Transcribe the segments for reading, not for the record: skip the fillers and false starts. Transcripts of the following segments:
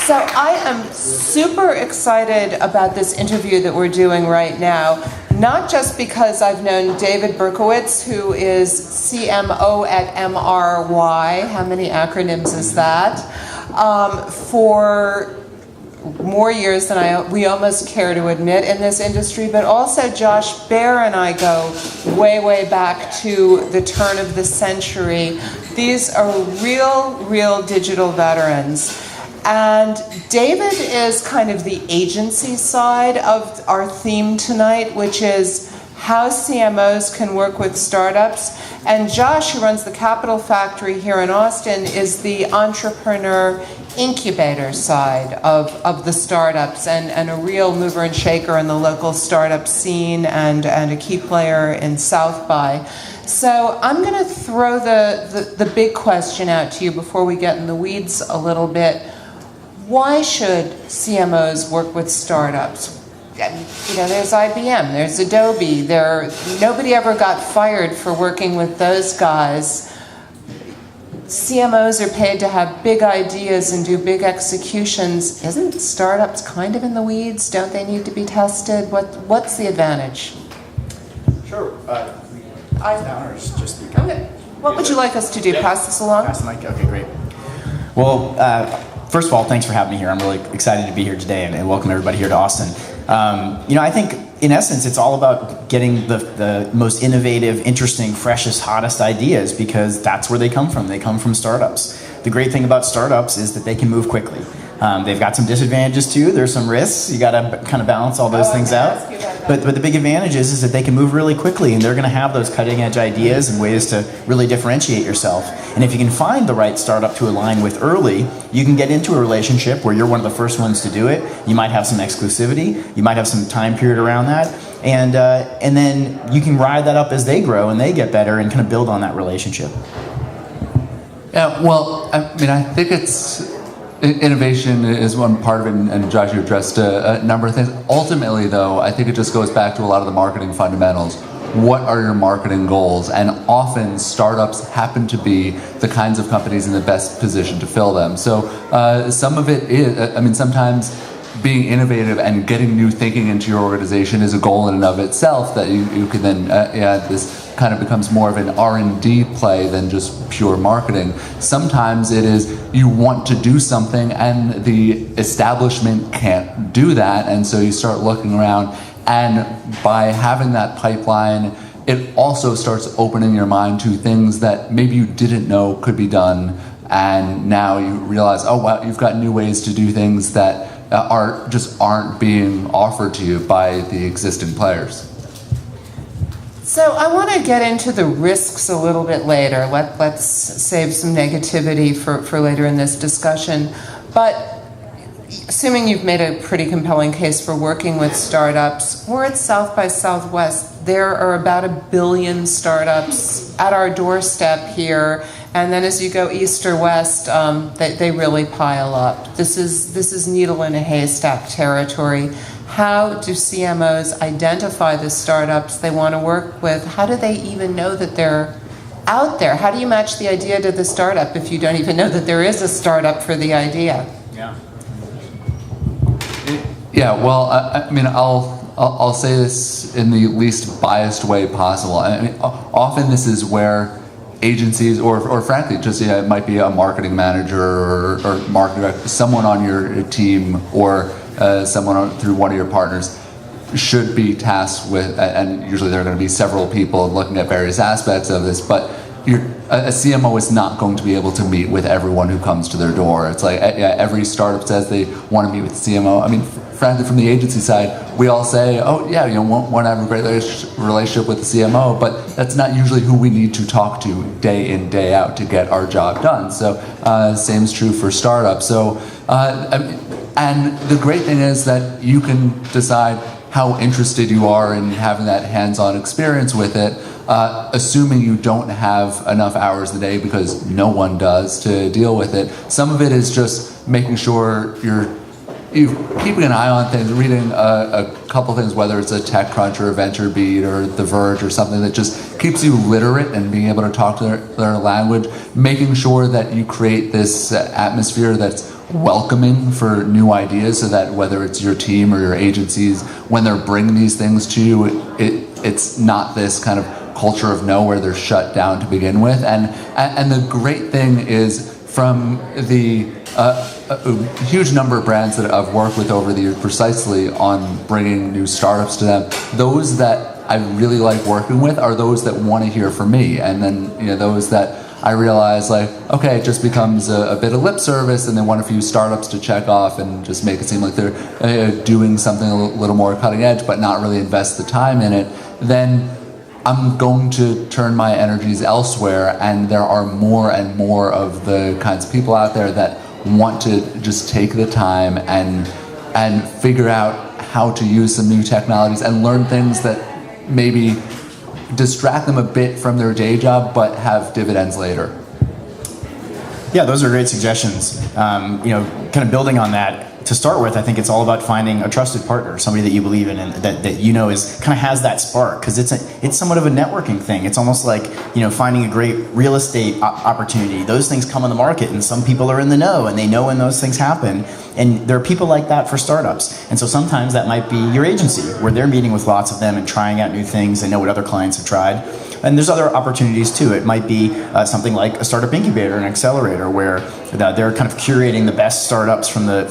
So I am super excited about this interview that we're doing right now, not just because I've known David Berkowitz, who is CMO at MRY, how many acronyms is that, for more years than we almost care to admit in this industry, but also Josh Baer and I go way, way back to the turn of the century. These are real digital veterans. And David is kind of the agency side of our theme tonight, which is how CMOs can work with startups. And Josh, who runs the Capital Factory here in Austin, is the entrepreneur incubator side of the startups and a real mover and shaker in the local startup scene and a key player in South by. So I'm going to throw the big question out to you before we get in the weeds a little bit. Why should CMOs work with startups? You know, there's IBM, there's Adobe, nobody ever got fired for working with those guys. CMOs are paid to have big ideas and do big executions. Isn't startups kind of in the weeds? Don't they need to be tested? What's the advantage? Sure. Okay. What would you like us to do? Pass this along? Pass the mic? Okay, great. Well, first of all, thanks for having me here. I'm really excited to be here today and welcome everybody here to Austin. I think in essence, it's all about getting the most innovative, interesting, freshest, hottest ideas because that's where they come from. They come from startups. The great thing about startups is that they can move quickly. They've got some disadvantages too. There's some risks. You got to kind of balance all those things out. But the big advantage is that they can move really quickly and they're going to have those cutting edge ideas and ways to really differentiate yourself. And if you can find the right startup to align with early, you can get into a relationship where you're one of the first ones to do it. You might have some exclusivity. You might have some time period around that. And then you can ride that up as they grow and they get better and kind of build on that relationship. Yeah, well, I think innovation is one part of it, and Josh, you addressed a number of things. Ultimately, though, I think it just goes back to a lot of the marketing fundamentals. What are your marketing goals? And often, startups happen to be the kinds of companies in the best position to fill them. So some of it is, sometimes being innovative and getting new thinking into your organization is a goal in and of itself that you can then, this kind of becomes more of an R&D play than just pure marketing. Sometimes it is you want to do something and the establishment can't do that, and so you start looking around, and by having that pipeline, it also starts opening your mind to things that maybe you didn't know could be done, and now you realize, oh wow, you've got new ways to do things that aren't being offered to you by the existing players. So I want to get into the risks a little bit later. Let's save some negativity for later in this discussion. But assuming you've made a pretty compelling case for working with startups, we're at South by Southwest. There are about 1 billion startups at our doorstep here. And then as you go east or west, they really pile up. This is needle in a haystack territory. How do CMOs identify the startups they want to work with? How do they even know that they're out there? How do you match the idea to the startup if you don't even know that there is a startup for the idea? Yeah, well, I'll say this in the least biased way possible. Often this is where agencies, or frankly, just it might be a marketing manager or marketing director, someone on your team, or someone through one of your partners should be tasked with, and usually there are going to be several people looking at various aspects of this, but a CMO is not going to be able to meet with everyone who comes to their door. It's like every startup says they want to meet with the CMO. Frankly, from the agency side, we all say, oh yeah, want to have a great relationship with the CMO, but that's not usually who we need to talk to day in, day out to get our job done. So same is true for startups. So, and the great thing is that you can decide how interested you are in having that hands-on experience with it, assuming you don't have enough hours a day, because no one does, to deal with it. Some of it is just making sure you're keeping an eye on things, reading a couple things, whether it's a TechCrunch or a VentureBeat or The Verge or something that just keeps you literate and being able to talk to their language, making sure that you create this atmosphere that's welcoming for new ideas, so that whether it's your team or your agencies, when they're bringing these things to you, it's not this kind of culture of no where they're shut down to begin with. And the great thing is, from the a huge number of brands that I've worked with over the years precisely on bringing new startups to them, those that I really like working with are those that want to hear from me. And then those that I realize, like, okay, it just becomes a bit of lip service, and they want a few startups to check off and just make it seem like they're doing something a little more cutting edge, but not really invest the time in it. Then I'm going to turn my energies elsewhere, and there are more and more of the kinds of people out there that want to just take the time and figure out how to use some new technologies and learn things that maybe distract them a bit from their day job but have dividends later. Yeah, those are great suggestions. Kind of building on that, to start with, I think it's all about finding a trusted partner, somebody that you believe in and that is kind of has that spark, because it's somewhat of a networking thing. It's almost like finding a great real estate opportunity. Those things come on the market, and some people are in the know, and they know when those things happen. And there are people like that for startups. And so sometimes that might be your agency, where they're meeting with lots of them and trying out new things. They know what other clients have tried. And there's other opportunities too. It might be something like a startup incubator, an accelerator, where they're kind of curating the best startups from the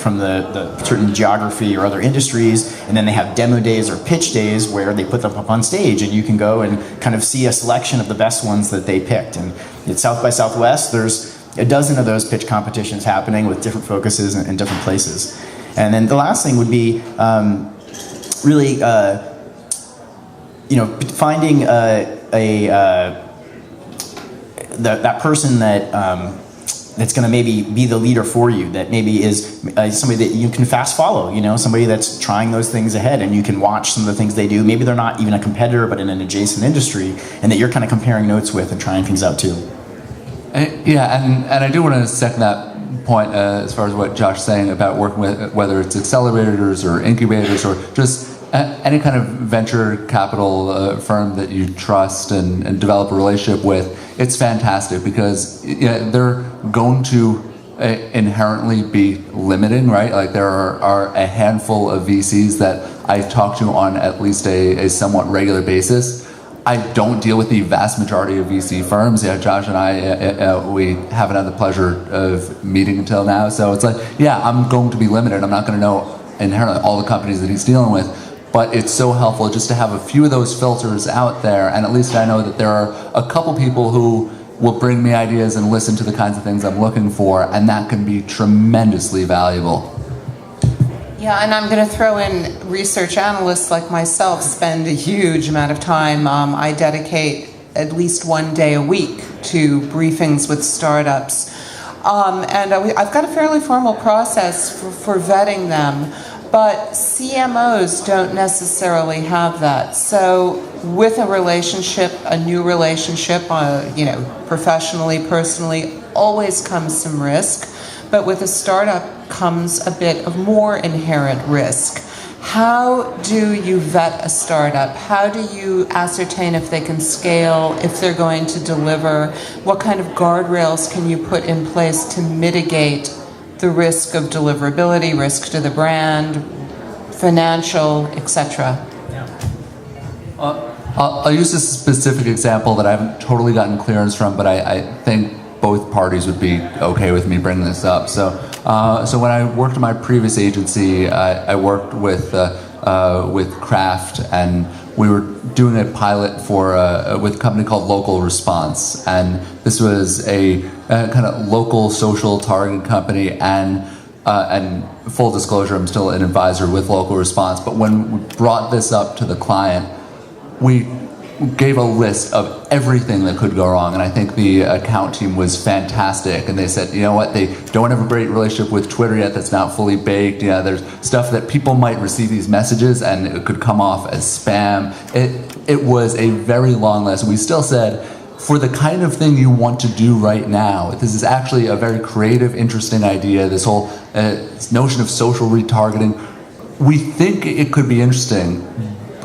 certain geography or other industries, and then they have demo days or pitch days where they put them up on stage, and you can go and kind of see a selection of the best ones that they picked. And at South by Southwest, there's a dozen of those pitch competitions happening with different focuses in different places. And then the last thing would be really finding that person that's going to maybe be the leader for you, that maybe is somebody that you can fast follow, somebody that's trying those things ahead, and you can watch some of the things they do. Maybe they're not even a competitor, but in an adjacent industry, and that you're kind of comparing notes with and trying things out too. And I do want to second that point as far as what Josh is saying about working with, whether it's accelerators or incubators or just any kind of venture capital firm that you trust and develop a relationship with. It's fantastic, because they're going to inherently be limiting, right? Like, there are a handful of VCs that I talk to on at least a somewhat regular basis. I don't deal with the vast majority of VC firms. Josh and I, we haven't had the pleasure of meeting until now. So it's like, I'm going to be limited. I'm not going to know inherently all the companies that he's dealing with. But it's so helpful just to have a few of those filters out there, and at least I know that there are a couple people who will bring me ideas and listen to the kinds of things I'm looking for, and that can be tremendously valuable. Yeah, and I'm going to throw in research analysts like myself spend a huge amount of time. I dedicate at least one day a week to briefings with startups. And I've got a fairly formal process for vetting them. But CMOs don't necessarily have that. So with a relationship, a new relationship, professionally, personally, always comes some risk. But with a startup comes a bit of more inherent risk. How do you vet a startup? How do you ascertain if they can scale, if they're going to deliver? What kind of guardrails can you put in place to mitigate the risk of deliverability, risk to the brand, financial, etc.? I'll use a specific example that I haven't totally gotten clearance from, but I think both parties would be okay with me bringing this up. So when I worked in my previous agency, I worked with Kraft, and we were doing a pilot with a company called Local Response, and this was a kind of local social targeting company, and full disclosure, I'm still an advisor with Local Response, but when we brought this up to the client, we gave a list of everything that could go wrong, and I think the account team was fantastic, and they said, you know what, they don't have a great relationship with Twitter yet, that's not fully baked, there's stuff that people might receive these messages and it could come off as spam. It was a very long list. We still said, for the kind of thing you want to do right now, this is actually a very creative, interesting idea, this whole this notion of social retargeting, we think it could be interesting.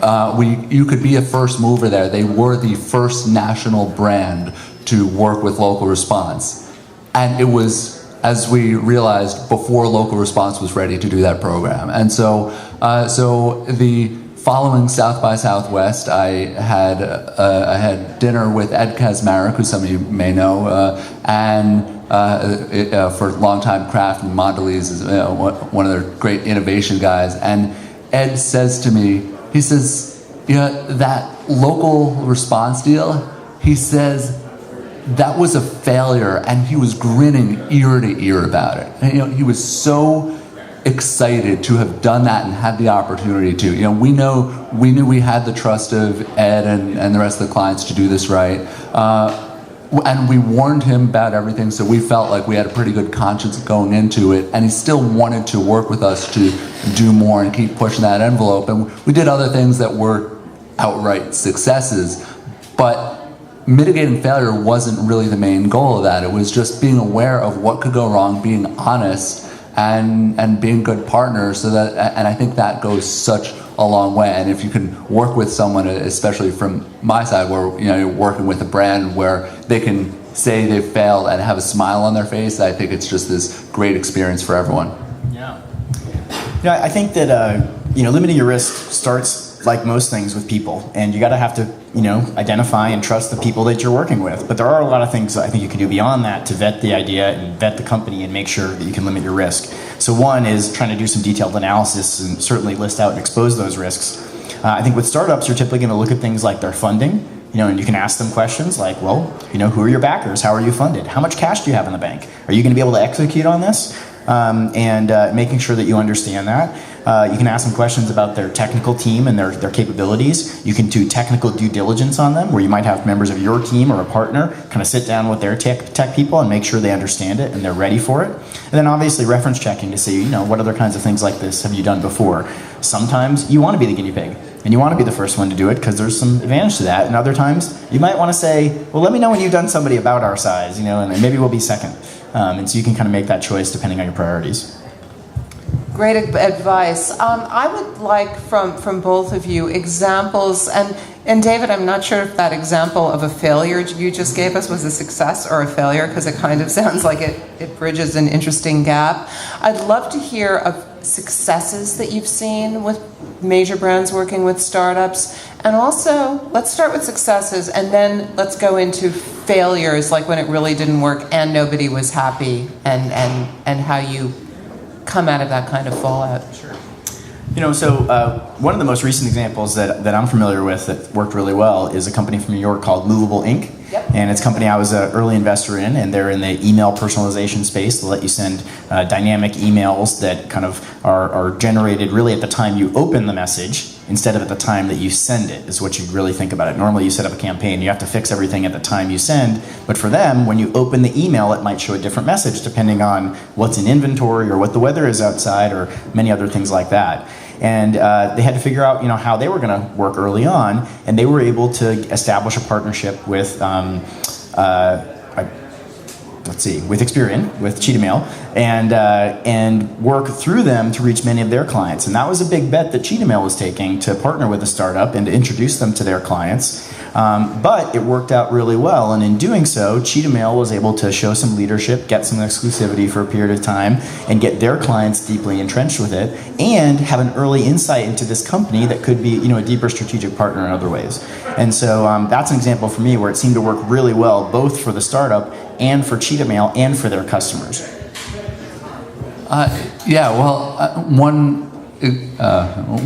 You could be a first mover there. They were the first national brand to work with Local Response. And it was as we realized before local response was ready to do that program. And so the following South by Southwest, I had dinner with Ed Kaczmarek, who some of you may know, for longtime Kraft and Mondelez is one of their great innovation guys. And Ed says to me, he says, that local response deal, he says, that was a failure, and he was grinning ear to ear about it. And, he was so excited to have done that and had the opportunity to. We knew we had the trust of Ed and the rest of the clients to do this right. And we warned him about everything, so we felt like we had a pretty good conscience going into it, and he still wanted to work with us to do more and keep pushing that envelope. And we did other things that were outright successes, but mitigating failure wasn't really the main goal of that. It was just being aware of what could go wrong, being honest, and being good partners. And I think that goes such a long way. And if you can work with someone, especially from my side, where you're working with a brand where they can say they've failed and have a smile on their face, I think it's just this great experience for everyone. Yeah. I think that limiting your risk starts, like most things, with people, and you got to have to identify and trust the people that you're working with. But there are a lot of things that I think you can do beyond that to vet the idea and vet the company and make sure that you can limit your risk. So one is trying to do some detailed analysis and certainly list out and expose those risks. I think with startups, you're typically going to look at things like their funding, and you can ask them questions like, well, who are your backers? How are you funded? How much cash do you have in the bank? Are you going to be able to execute on this? And making sure that you understand that. You can ask them questions about their technical team and their capabilities. You can do technical due diligence on them, where you might have members of your team or a partner kind of sit down with their tech people and make sure they understand it and they're ready for it. And then obviously reference checking to see, what other kinds of things like this have you done before. Sometimes you want to be the guinea pig and you want to be the first one to do it because there's some advantage to that. And other times you might want to say, well, let me know when you've done somebody about our size, and maybe we'll be second. And so you can kind of make that choice depending on your priorities. Great advice. I would like from both of you examples, and David, I'm not sure if that example of a failure you just gave us was a success or a failure, because it kind of sounds like it bridges an interesting gap. I'd love to hear of successes that you've seen with major brands working with startups. And also, let's start with successes, and then let's go into failures, like when it really didn't work and nobody was happy, and how you come out of that kind of fallout. Sure. One of the most recent examples that I'm familiar with that worked really well is a company from New York called Louisville Inc. Yep. And it's a company I was an early investor in, and they're in the email personalization space. They'll let you send dynamic emails that kind of are generated really at the time you open the message instead of at the time that you send it, is what you really think about it. Normally you set up a campaign, you have to fix everything at the time you send, but for them, when you open the email, it might show a different message depending on what's in inventory or what the weather is outside or many other things like that. And they had to figure out, how they were going to work early on, and they were able to establish a partnership with with Experian, with Cheetah Mail, and work through them to reach many of their clients. And that was a big bet that Cheetah Mail was taking, to partner with a startup and to introduce them to their clients. But it worked out really well, and in doing so, Cheetah Mail was able to show some leadership, get some exclusivity for a period of time, and get their clients deeply entrenched with it, and have an early insight into this company that could be, a deeper strategic partner in other ways. And so that's an example for me where it seemed to work really well, both for the startup and for Cheetah Mail and for their customers.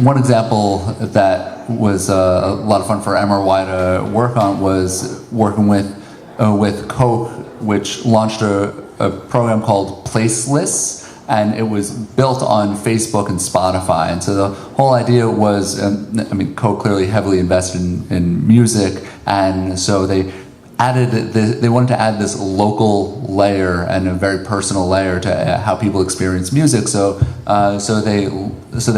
One example that was a lot of fun for MRY to work on was working with Coke, which launched a program called Placeless, and it was built on Facebook and Spotify. And so the whole idea was, Coke clearly heavily invested in music, and so they wanted to add this local layer and a very personal layer to how people experience music. So they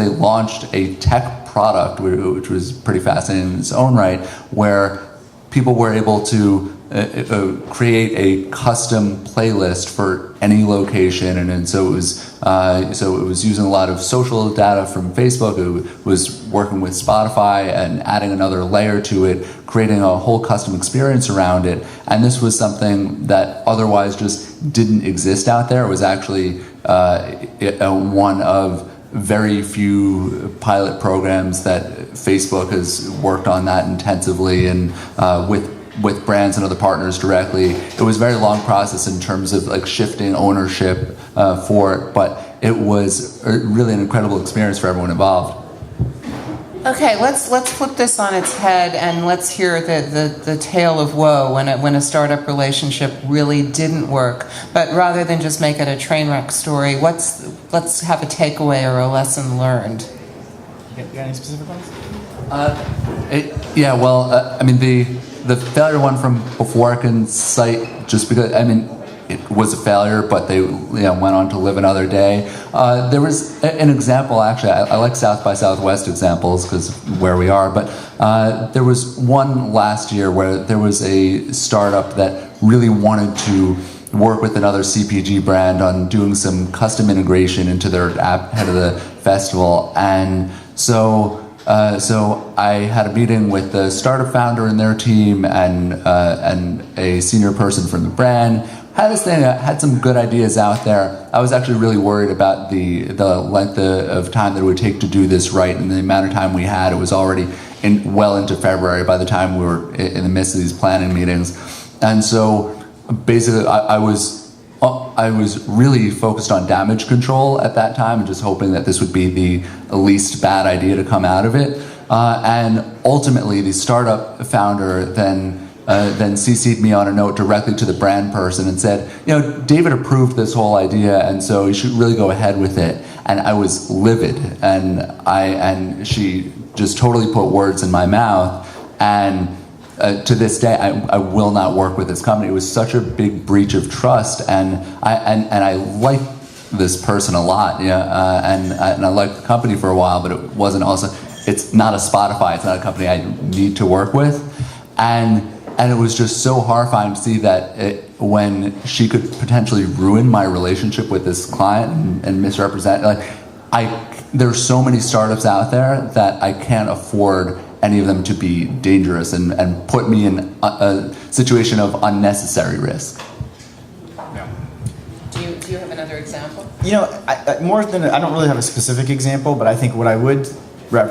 launched a tech product, which was pretty fascinating in its own right, where people were able to create a custom playlist for any location, and so it was using a lot of social data from Facebook. It was working with Spotify and adding another layer to it, creating a whole custom experience around it. And this was something that otherwise just didn't exist out there. It was actually one of very few pilot programs that Facebook has worked on that intensively, and with brands and other partners directly. It was a very long process in terms of like shifting ownership for it, but it was really an incredible experience for everyone involved. Okay, let's flip this on its head and let's hear the tale of woe when a startup relationship really didn't work. But rather than just make it a train wreck story, let's have a takeaway or a lesson learned. You got any specific ones? The failure one from before I can cite, just because it was a failure, but they went on to live another day. There was an example, actually. I like South by Southwest examples because where we are, but there was one last year where there was a startup that really wanted to work with another CPG brand on doing some custom integration into their app ahead of the festival. And so I had a meeting with the startup founder and their team and a senior person from the brand. Had some good ideas out there. I was actually really worried about the length of time that it would take to do this right, and the amount of time we had. It was already well into February by the time we were in the midst of these planning meetings. And so basically I was really focused on damage control at that time and just hoping that this would be the least bad idea to come out of it. And ultimately the startup founder then CC'd me on a note directly to the brand person and said, David approved this whole idea, and so you should really go ahead with it. And I was livid, and she just totally put words in my mouth. And to this day, I will not work with this company. It was such a big breach of trust, and I like this person a lot, and I liked the company for a while, but it wasn't also. It's not a Spotify. It's not a company I need to work with, and it was just so horrifying to see that when she could potentially ruin my relationship with this client and misrepresent. There's so many startups out there that I can't afford any of them to be dangerous and put me in a situation of unnecessary risk. Yeah. Do you have another example? I don't really have a specific example, but I think what I would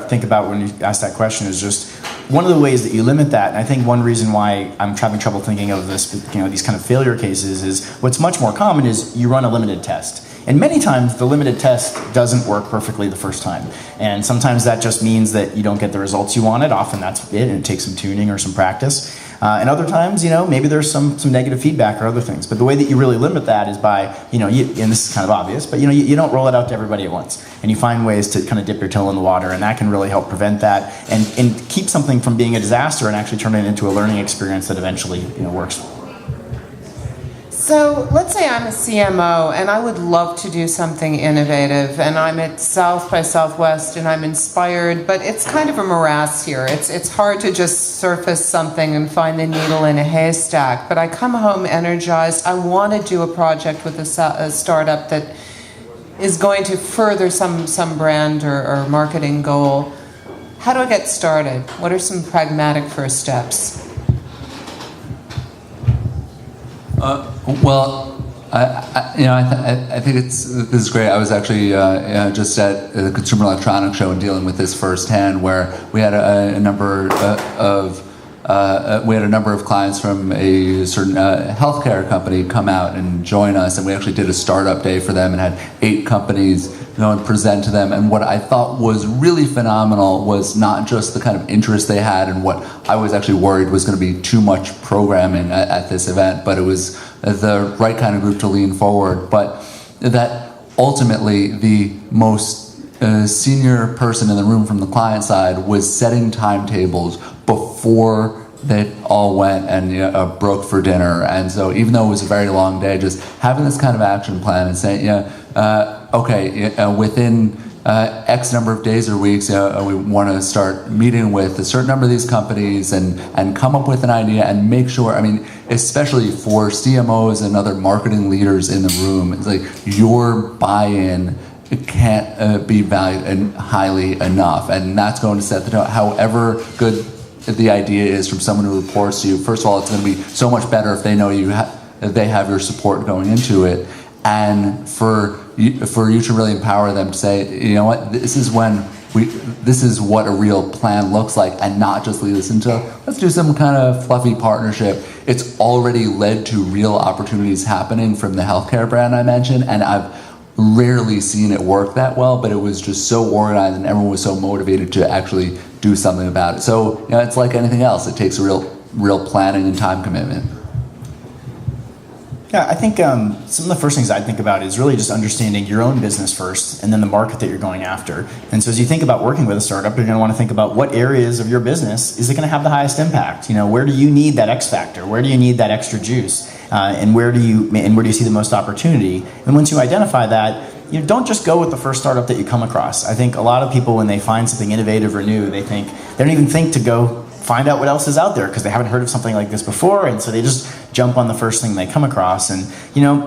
think about when you ask that question is just one of the ways that you limit that. And I think one reason why I'm having trouble thinking of this, these kind of failure cases, is what's much more common is you run a limited test. And many times the limited test doesn't work perfectly the first time. And sometimes that just means that you don't get the results you wanted. Often that's it, and it takes some tuning or some practice. And other times, maybe there's some negative feedback or other things. But the way that you really limit that is by, and this is kind of obvious, but you don't roll it out to everybody at once. And you find ways to kind of dip your toe in the water, and that can really help prevent that and keep something from being a disaster and actually turn it into a learning experience that eventually works. So let's say I'm a CMO and I would love to do something innovative, and I'm at South by Southwest and I'm inspired, but it's kind of a morass here. It's hard to just surface something and find the needle in a haystack, but I come home energized. I want to do a project with a startup that is going to further some brand or marketing goal. How do I get started? What are some pragmatic first steps? I think this is great. I was actually just at the Consumer Electronics Show and dealing with this firsthand, where we had a number of clients from a certain healthcare company come out and join us, and we actually did a startup day for them and had 8 companies and present to them. And what I thought was really phenomenal was not just the kind of interest they had and what I was actually worried was going to be too much programming at this event, but it was the right kind of group to lean forward. But that ultimately the most senior person in the room from the client side was setting timetables before they all went and broke for dinner. And so even though it was a very long day, just having this kind of action plan and saying, within X number of days or weeks, we want to start meeting with a certain number of these companies and come up with an idea and make sure, especially for CMOs and other marketing leaders in the room, it's like your buy-in can't be valued highly enough, and that's going to set the tone. However good the idea is from someone who reports to you, first of all, it's going to be so much better if they know they have your support going into it, and for you to really empower them to say, you know what, this is what a real plan looks like, and not just lead us into, let's do some kind of fluffy partnership. It's already led to real opportunities happening from the healthcare brand I mentioned, and I've rarely seen it work that well, but it was just so organized and everyone was so motivated to actually do something about it. So, it's like anything else. It takes a real planning and time commitment. Yeah, I think some of the first things I'd think about is really just understanding your own business first and then the market that you're going after. And so as you think about working with a startup, you're going to want to think about what areas of your business is it going to have the highest impact? Where do you need that X factor? Where do you need that extra juice? And where do you see the most opportunity? And once you identify that, don't just go with the first startup that you come across. I think a lot of people, when they find something innovative or new, they don't even think to go find out what else is out there because they haven't heard of something like this before, and so they just jump on the first thing they come across. And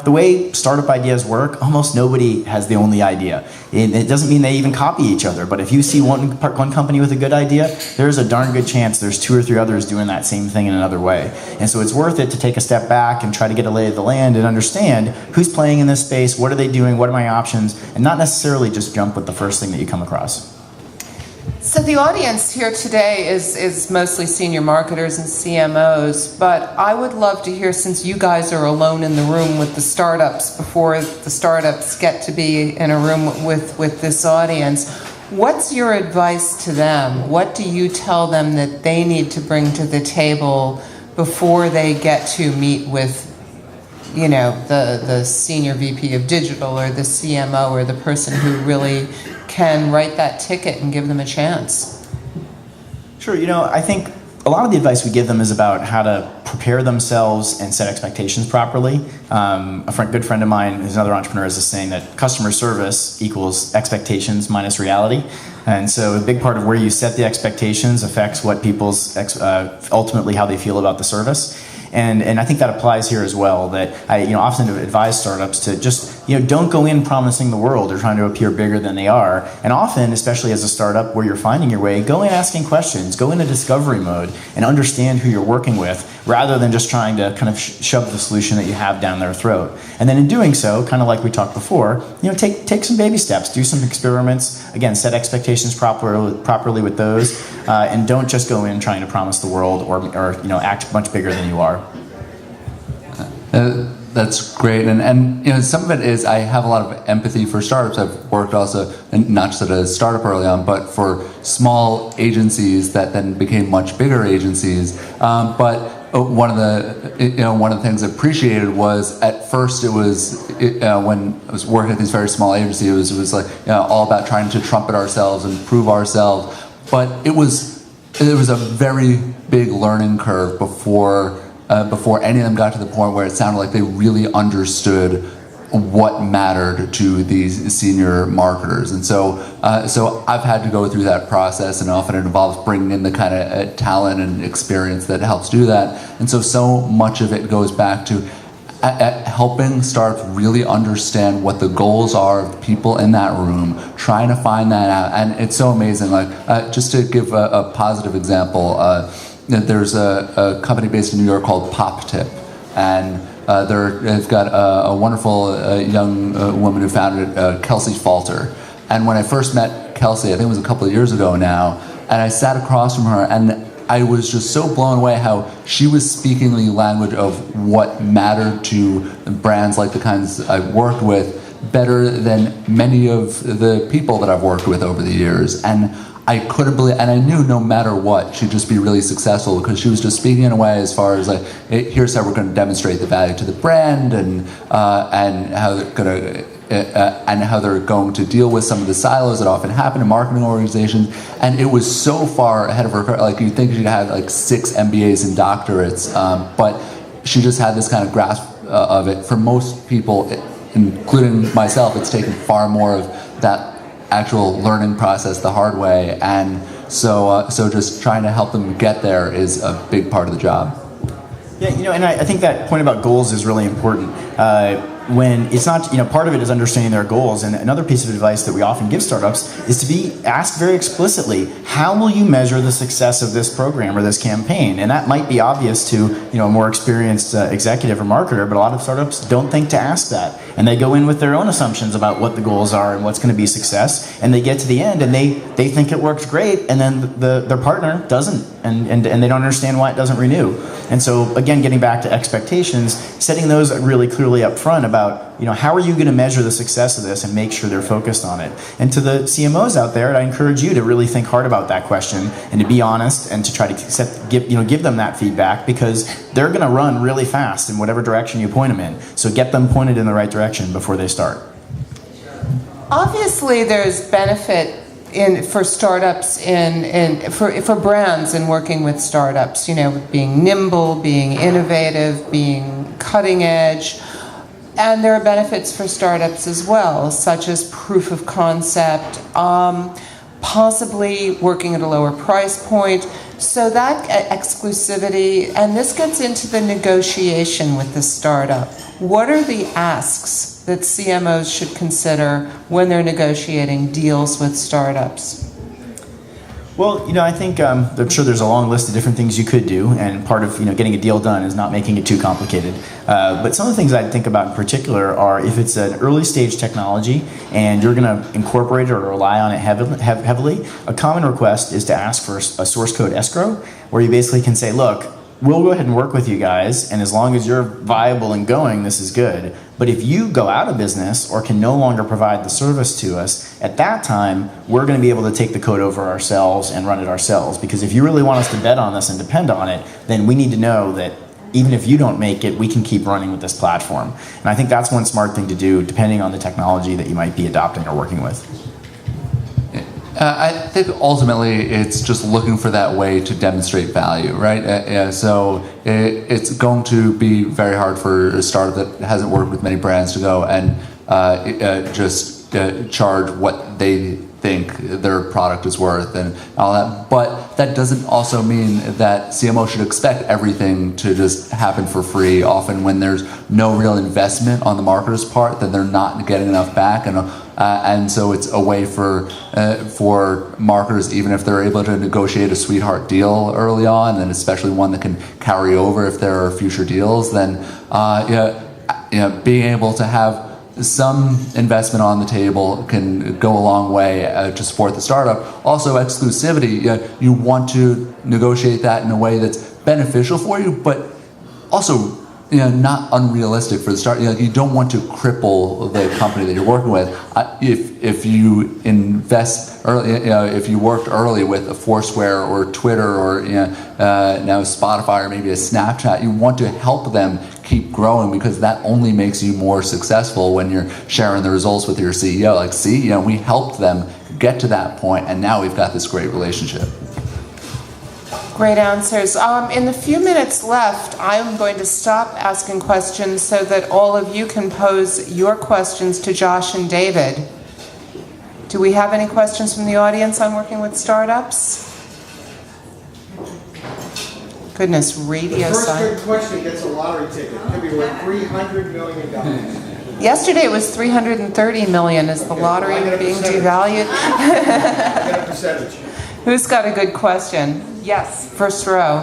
the way startup ideas work, almost nobody has the only idea. It doesn't mean they even copy each other, but if you see one company with a good idea, there's a darn good chance there's 2 or 3 others doing that same thing in another way. And so it's worth it to take a step back and try to get a lay of the land and understand who's playing in this space, what are they doing, what are my options, and not necessarily just jump with the first thing that you come across. So the audience here today is mostly senior marketers and CMOs, but I would love to hear, since you guys are alone in the room with the startups before the startups get to be in a room with this audience, what's your advice to them? What do you tell them that they need to bring to the table before they get to meet with the senior VP of digital or the CMO or the person who really can write that ticket and give them a chance? Sure. I think a lot of the advice we give them is about how to prepare themselves and set expectations properly. A good friend of mine, who's another entrepreneur, is saying that customer service equals expectations minus reality. And so a big part of where you set the expectations affects what people's ultimately how they feel about the service. And I think that applies here as well, that I often advise startups to just don't go in promising the world or trying to appear bigger than they are. And often, especially as a startup where you're finding your way, go in asking questions, go into discovery mode and understand who you're working with rather than just trying to kind of shove the solution that you have down their throat. And then in doing so, kind of like we talked before, take some baby steps, do some experiments, again, set expectations properly with those, and don't just go in trying to promise the world or act much bigger than you are. That's great, and some of it is I have a lot of empathy for startups. I've worked also, and not just at a startup early on, but for small agencies that then became much bigger agencies. But one of the things I appreciated was at first when I was working at these very small agencies, it was like all about trying to trumpet ourselves and prove ourselves. But it was a very big learning curve before any of them got to the point where it sounded like they really understood what mattered to these senior marketers. And so I've had to go through that process, and often it involves bringing in the kind of talent and experience that helps do that. And so much of it goes back to helping startups really understand what the goals are of the people in that room, trying to find that out. And it's so amazing. Just to give a positive example, there's a company based in New York called PopTip, and they've got a wonderful young woman who founded it, Kelsey Falter. And when I first met Kelsey, I think it was a couple of years ago now, and I sat across from her, and I was just so blown away how she was speaking the language of what mattered to brands like the kinds I've worked with better than many of the people that I've worked with over the years. And I couldn't believe, and I knew no matter what, she'd just be really successful because she was just speaking in a way as far as here's how we're going to demonstrate the value to the brand, and how they're going to deal with some of the silos that often happen in marketing organizations. And it was so far ahead of her. Like you'd think she'd have 6 MBAs and doctorates, but she just had this kind of grasp of it. For most people, including myself, it's taken far more of that actual learning process the hard way, and so just trying to help them get there is a big part of the job. Yeah, and I think that point about goals is really important. When it's not, part of it is understanding their goals. And another piece of advice that we often give startups is to be asked very explicitly, how will you measure the success of this program or this campaign? And that might be obvious to, a more experienced executive or marketer, but a lot of startups don't think to ask that. And they go in with their own assumptions about what the goals are and what's going to be success. And they get to the end and they think it works great, and then their partner doesn't, and they don't understand why it doesn't renew. And so, again, getting back to expectations, setting those really clearly up front about, how are you going to measure the success of this and make sure they're focused on it. And to the CMOs out there, I encourage you to really think hard about that question and to be honest and to try to give them that feedback, because they're going to run really fast in whatever direction you point them in. So get them pointed in the right direction before they start. Obviously, there's benefit for startups for brands in working with startups, being nimble, being innovative, being cutting edge. And there are benefits for startups as well, such as proof of concept, possibly working at a lower price point. So that exclusivity, and this gets into the negotiation with the startup. What are the asks that CMOs should consider when they're negotiating deals with startups? Well, I think I'm sure there's a long list of different things you could do, and part of getting a deal done is not making it too complicated. But some of the things I'd think about in particular are if it's an early stage technology and you're going to incorporate it or rely on it heavily, a common request is to ask for a source code escrow, where you basically can say, look, we'll go ahead and work with you guys, and as long as you're viable and going, this is good. But if you go out of business or can no longer provide the service to us, at that time, we're going to be able to take the code over ourselves and run it ourselves. Because if you really want us to bet on this and depend on it, then we need to know that even if you don't make it, we can keep running with this platform. And I think that's one smart thing to do, depending on the technology that you might be adopting or working with. I think ultimately it's just looking for that way to demonstrate value, right? So it's going to be very hard for a startup that hasn't worked with many brands to go and just charge what they think their product is worth and all that. But that doesn't also mean that CMO should expect everything to just happen for free. Often when there's no real investment on the marketer's part, then they're not getting enough back. And so it's a way for marketers, even if they're able to negotiate a sweetheart deal early on, and especially one that can carry over if there are future deals, then being able to have some investment on the table can go a long way to support the startup. Also, exclusivity, you want to negotiate that in a way that's beneficial for you, but also not unrealistic for the start. You don't want to cripple the company that you're working with. If you invest early, if you worked early with a Foursquare or Twitter or now Spotify or maybe a Snapchat, you want to help them keep growing, because that only makes you more successful when you're sharing the results with your CEO. Like, see, we helped them get to that point, and now we've got this great relationship. Great answers. In the few minutes left, I'm going to stop asking questions so that all of you can pose your questions to Josh and David. Do we have any questions from the audience on working with startups? Goodness, radio The first silence. good question gets a lottery ticket. It could be worth $300 million. Yesterday it was $330 million. Is the lottery being devalued? I get a percentage. Who's got a good question? Yes, first row.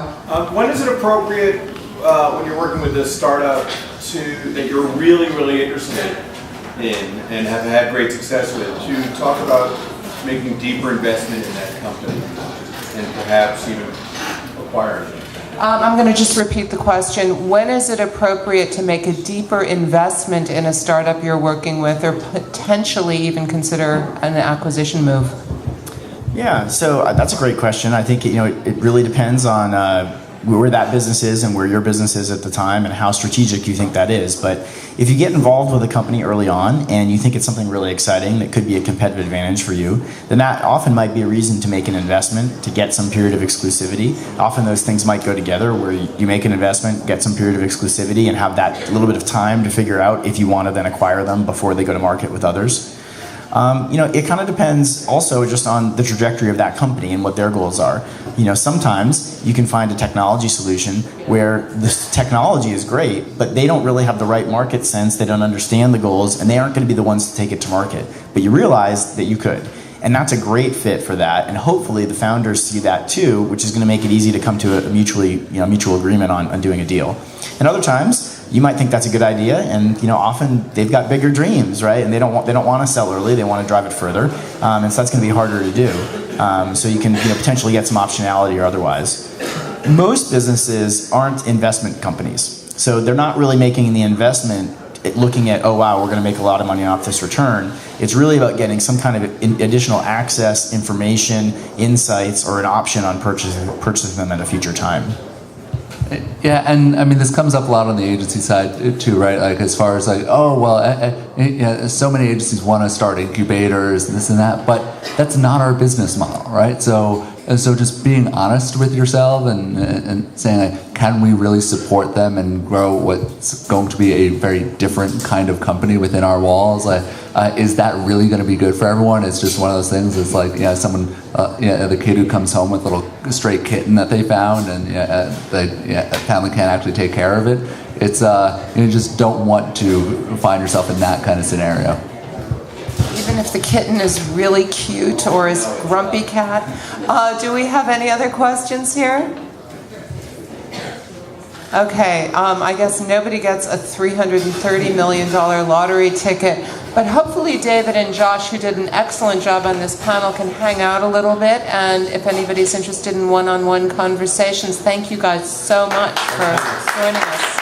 When is it appropriate when you're working with a startup that you're really, really interested in and have had great success with, to talk about making deeper investment in that company and perhaps even acquiring it? I'm going to just repeat the question. When is it appropriate to make a deeper investment in a startup you're working with, or potentially even consider an acquisition move? Yeah, so that's a great question. I think it really depends on where that business is and where your business is at the time and how strategic you think that is. But if you get involved with a company early on and you think it's something really exciting that could be a competitive advantage for you, then that often might be a reason to make an investment, to get some period of exclusivity. Often those things might go together, where you make an investment, get some period of exclusivity, and have that little bit of time to figure out if you want to then acquire them before they go to market with others. It kind of depends also just on the trajectory of that company and what their goals are. Sometimes you can find a technology solution where the technology is great, but they don't really have the right market sense, they don't understand the goals, and they aren't going to be the ones to take it to market. But you realize that you could. And that's a great fit for that, and hopefully the founders see that too, which is going to make it easy to come to a mutual agreement on doing a deal. And other times, you might think that's a good idea, and often they've got bigger dreams, right? And they don't want to sell early; they want to drive it further, and so that's going to be harder to do. So you can potentially get some optionality or otherwise. Most businesses aren't investment companies, so they're not really making the investment looking at, oh wow, we're going to make a lot of money off this return. It's really about getting some kind of additional access, information, insights, or an option on purchasing them at a future time. Yeah, and I mean, this comes up a lot on the agency side too, right? Like as far as like, oh, well, so many agencies want to start incubators and this and that, but that's not our business model, right? So just being honest with yourself and saying, like, can we really support them and grow what's going to be a very different kind of company within our walls? Is that really going to be good for everyone? It's just one of those things. It's like, the kid who comes home with a little stray kitten that they found, and the family can't actually take care of it. It's you just don't want to find yourself in that kind of scenario. Even if the kitten is really cute or is grumpy cat. Do we have any other questions here? Okay, I guess nobody gets a $330 million lottery ticket, but hopefully David and Josh, who did an excellent job on this panel, can hang out a little bit, and if anybody's interested in one-on-one conversations, thank you guys so much for joining us.